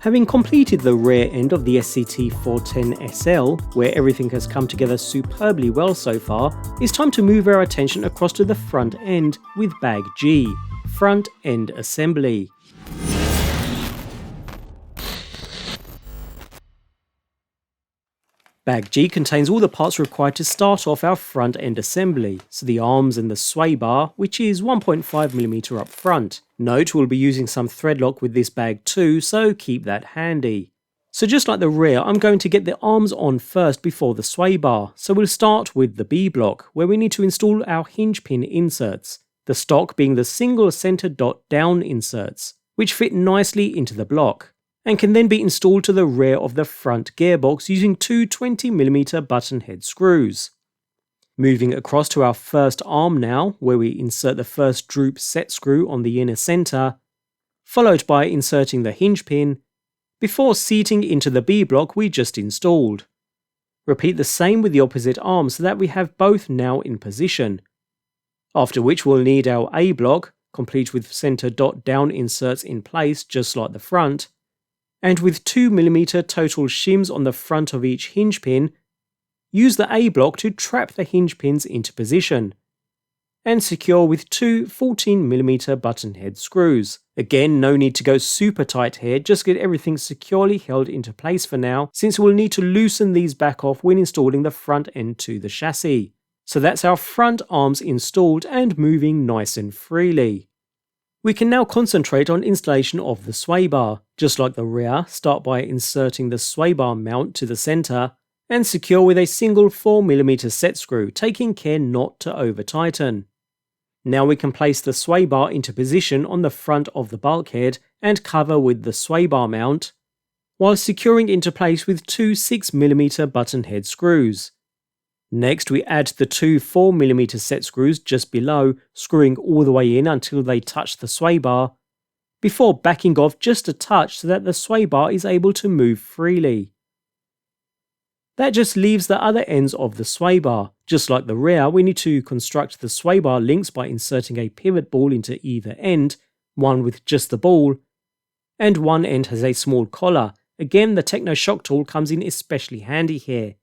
Having completed the rear end of the SCT410SL, where everything has come together superbly well so far, it's time to move our attention across to the front end with Bag G, Front End Assembly. Bag G contains all the parts required to start off our front end assembly, so the arms and the sway bar, which is 1.5mm up front. Note we'll be using some thread lock with this bag too, so keep that handy. So just like the rear, I'm going to get the arms on first before the sway bar, so we'll start with the B block, where we need to install our hinge pin inserts, the stock being the single center dot down inserts, which fit nicely into the block, and can then be installed to the rear of the front gearbox using two 20mm button head screws. Moving across to our first arm now, where we insert the first droop set screw on the inner center, followed by inserting the hinge pin, before seating into the B block we just installed. Repeat the same with the opposite arm so that we have both now in position. After which we'll need our A block, complete with center dot down inserts in place just like the front, and with 2mm total shims on the front of each hinge pin, use the A block to trap the hinge pins into position, and secure with two 14mm button head screws. Again, no need to go super tight here, just get everything securely held into place for now, since we'll need to loosen these back off when installing the front end to the chassis. So that's our front arms installed and moving nice and freely. We can now concentrate on installation of the sway bar. Just like the rear, start by inserting the sway bar mount to the center and secure with a single 4mm set screw, taking care not to over tighten. Now we can place the sway bar into position on the front of the bulkhead and cover with the sway bar mount, while securing into place with two 6mm button head screws. Next, we add the two 4mm set screws just below, screwing all the way in until they touch the sway bar, before backing off just a touch so that the sway bar is able to move freely. That just leaves the other ends of the sway bar. Just like the rear, we need to construct the sway bar links by inserting a pivot ball into either end, one with just the ball, and one end has a small collar. Again, the Tekno shock tool comes in especially handy here.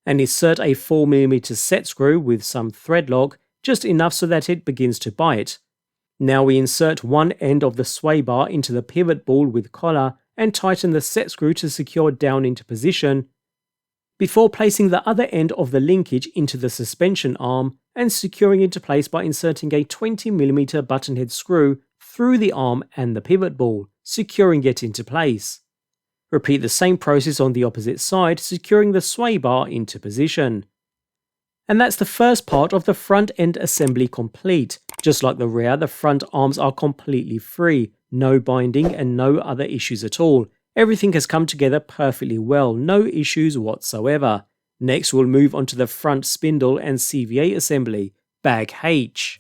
And insert a 4mm set screw with some thread lock, just enough so that it begins to bite. Now we insert one end of the sway bar into the pivot ball with collar and tighten the set screw to secure down into position, before placing the other end of the linkage into the suspension arm and securing into place by inserting a 20mm button head screw through the arm and the pivot ball, securing it into place. Repeat the same process on the opposite side, securing the sway bar into position. And that's the first part of the front end assembly complete. Just like the rear, the front arms are completely free, no binding and no other issues at all. Everything has come together perfectly well, no issues whatsoever. Next we'll move on to the front spindle and CVA assembly, Bag H.